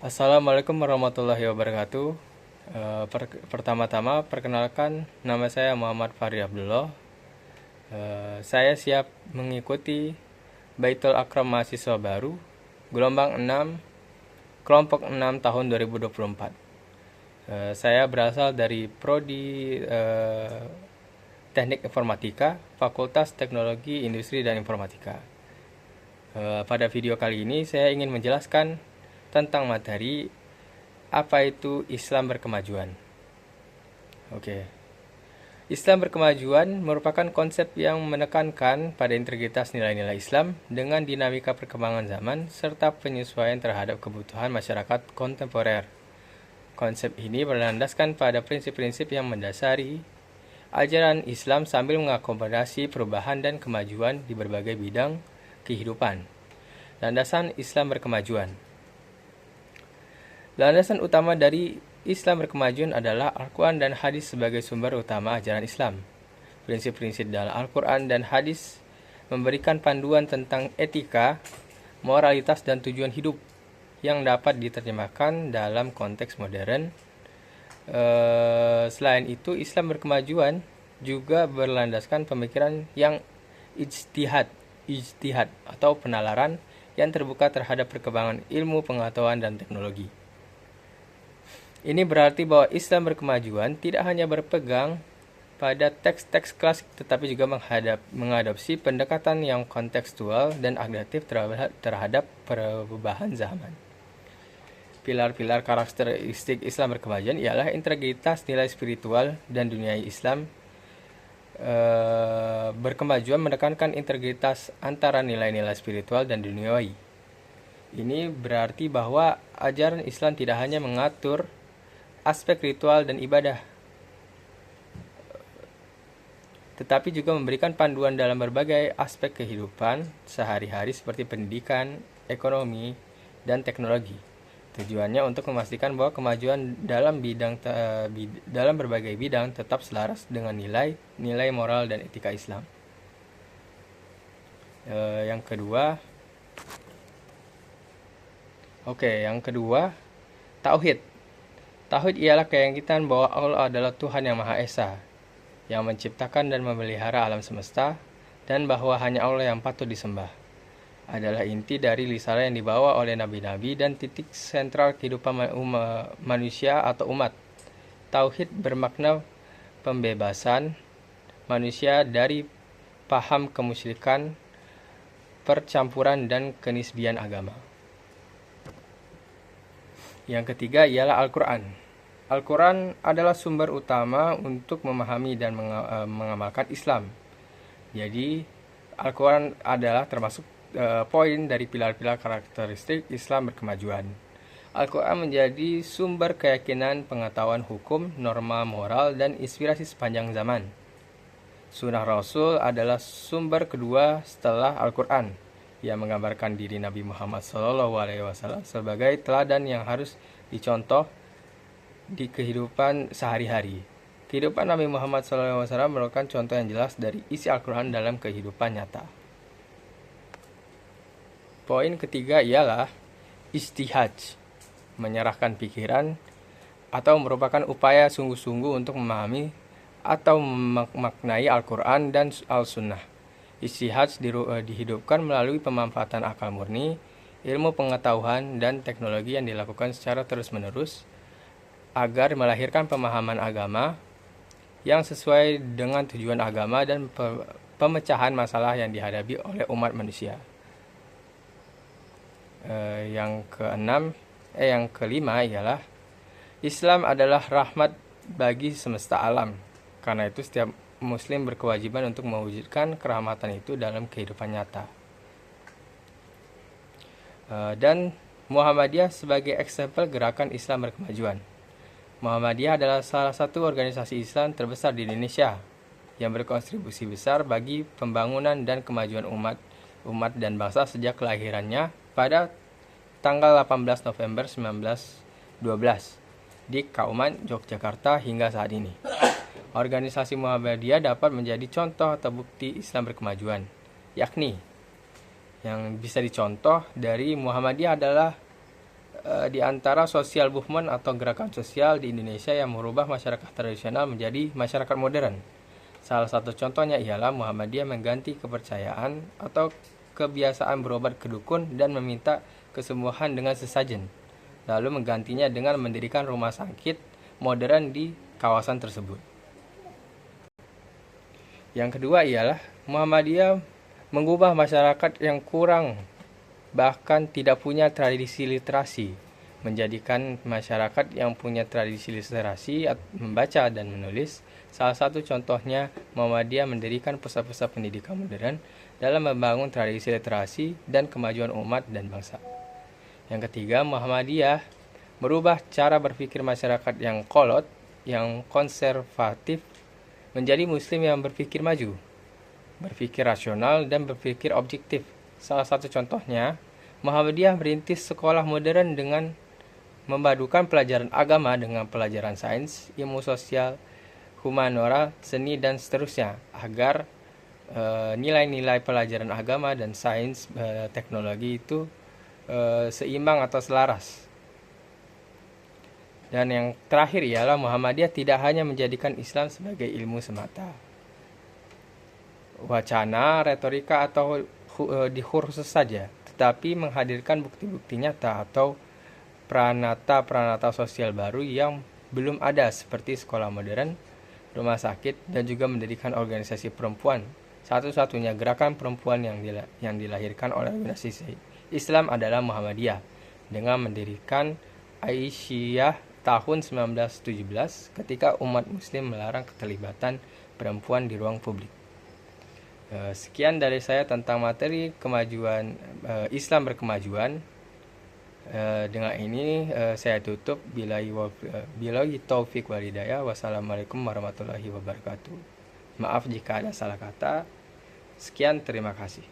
Assalamualaikum warahmatullahi wabarakatuh. Pertama-tama perkenalkan, nama saya Muhammad Fahri Abdullah. Saya siap mengikuti Baitul Akram Mahasiswa Baru gelombang 6 kelompok 6 tahun 2024. Saya berasal dari prodi Teknik Informatika, Fakultas Teknologi Industri dan Informatika. Pada video kali ini saya ingin menjelaskan tentang materi apa itu Islam berkemajuan. Oke. Islam berkemajuan merupakan konsep yang menekankan pada integritas nilai-nilai Islam dengan dinamika perkembangan zaman serta penyesuaian terhadap kebutuhan masyarakat kontemporer. Konsep ini berlandaskan pada prinsip-prinsip yang mendasari ajaran Islam sambil mengakomodasi perubahan dan kemajuan di berbagai bidang kehidupan. Landasan Islam berkemajuan. Landasan utama dari Islam berkemajuan adalah Al-Quran dan hadis sebagai sumber utama ajaran Islam. Prinsip-prinsip dalam Al-Quran dan hadis memberikan panduan tentang etika, moralitas, dan tujuan hidup yang dapat diterjemahkan dalam konteks modern. Selain itu, Islam berkemajuan juga berlandaskan pemikiran yang ijtihad atau penalaran yang terbuka terhadap perkembangan ilmu, pengetahuan, dan teknologi. Ini berarti bahwa Islam berkemajuan tidak hanya berpegang pada teks-teks klasik tetapi juga mengadopsi pendekatan yang kontekstual dan adaptif terhadap perubahan zaman. Pilar-pilar karakteristik Islam berkemajuan ialah integritas nilai spiritual dan duniawi Islam. Berkemajuan menekankan integritas antara nilai-nilai spiritual dan duniawi. Ini berarti bahwa ajaran Islam tidak hanya mengatur aspek ritual dan ibadah, tetapi juga memberikan panduan dalam berbagai aspek kehidupan sehari-hari seperti pendidikan, ekonomi, dan teknologi. Tujuannya untuk memastikan bahwa kemajuan dalam berbagai bidang tetap selaras dengan nilai moral dan etika Islam. Yang kedua, tauhid. Tauhid ialah keyakinan bahwa Allah adalah Tuhan yang Maha Esa, yang menciptakan dan memelihara alam semesta, dan bahwa hanya Allah yang patut disembah. Adalah inti dari risalah yang dibawa oleh nabi-nabi dan titik sentral kehidupan manusia atau umat. Tauhid bermakna pembebasan manusia dari paham kemusyrikan, percampuran, dan kenisbian agama. Yang ketiga ialah Al-Quran. Al-Quran adalah sumber utama untuk memahami dan mengamalkan Islam. Jadi, Al-Quran adalah termasuk poin dari pilar-pilar karakteristik Islam berkemajuan. Al-Quran menjadi sumber keyakinan, pengetahuan hukum, norma moral, dan inspirasi sepanjang zaman. Sunnah Rasul adalah sumber kedua setelah Al-Quran, yang menggambarkan diri Nabi Muhammad SAW sebagai teladan yang harus dicontoh di kehidupan sehari-hari. Kehidupan Nabi Muhammad SAW merupakan contoh yang jelas dari isi Al-Quran dalam kehidupan nyata. Poin ketiga ialah ijtihad, menyerahkan pikiran atau merupakan upaya sungguh-sungguh untuk memahami atau memaknai Al-Quran dan Al-Sunnah. Ijtihad dihidupkan melalui pemanfaatan akal murni, ilmu pengetahuan, dan teknologi yang dilakukan secara terus-menerus agar melahirkan pemahaman agama yang sesuai dengan tujuan agama dan pemecahan masalah yang dihadapi oleh umat manusia. Yang kelima ialah Islam adalah rahmat bagi semesta alam. Karena itu setiap Muslim berkewajiban untuk mewujudkan kerahmatan itu dalam kehidupan nyata. Dan Muhammadiyah sebagai eksempel gerakan Islam berkemajuan. Muhammadiyah adalah salah satu organisasi Islam terbesar di Indonesia yang berkontribusi besar bagi pembangunan dan kemajuan umat dan bangsa sejak kelahirannya pada tanggal 18 November 1912 di Kauman, Yogyakarta hingga saat ini. Organisasi Muhammadiyah dapat menjadi contoh atau bukti Islam berkemajuan, yakni yang bisa dicontoh dari Muhammadiyah adalah di antara social movement atau gerakan sosial di Indonesia yang merubah masyarakat tradisional menjadi masyarakat modern. Salah satu contohnya ialah Muhammadiyah mengganti kepercayaan atau kebiasaan berobat ke dukun dan meminta kesembuhan dengan sesajen, lalu menggantinya dengan mendirikan rumah sakit modern di kawasan tersebut. Yang kedua ialah Muhammadiyah mengubah masyarakat yang kurang bahkan tidak punya tradisi literasi, menjadikan masyarakat yang punya tradisi literasi membaca dan menulis. Salah satu contohnya Muhammadiyah mendirikan pusat-pusat pendidikan modern dalam membangun tradisi literasi dan kemajuan umat dan bangsa. Yang ketiga, Muhammadiyah merubah cara berpikir masyarakat yang kolot, yang konservatif, menjadi muslim yang berpikir maju, berpikir rasional, dan berpikir objektif. Salah satu contohnya, Muhammadiyah merintis sekolah modern dengan memadukan pelajaran agama dengan pelajaran sains, ilmu sosial, humaniora, seni, dan seterusnya, agar nilai-nilai pelajaran agama dan sains teknologi itu seimbang atau selaras. Dan yang terakhir ialah Muhammadiyah tidak hanya menjadikan Islam sebagai ilmu semata, wacana, retorika, atau diskursus saja, tetapi menghadirkan bukti-bukti nyata atau pranata-pranata sosial baru yang belum ada, seperti sekolah modern, rumah sakit, dan juga mendirikan organisasi perempuan. Satu-satunya gerakan perempuan yang dilahirkan oleh organisasi Islam adalah Muhammadiyah, dengan mendirikan Aisyah tahun 1917 ketika umat muslim melarang keterlibatan perempuan di ruang publik. Sekian dari saya tentang materi kemajuan Islam berkemajuan. Dengan ini saya tutup. Billahi taufik wal hidayah. Wassalamualaikum warahmatullahi wabarakatuh. Maaf jika ada salah kata. Sekian, terima kasih.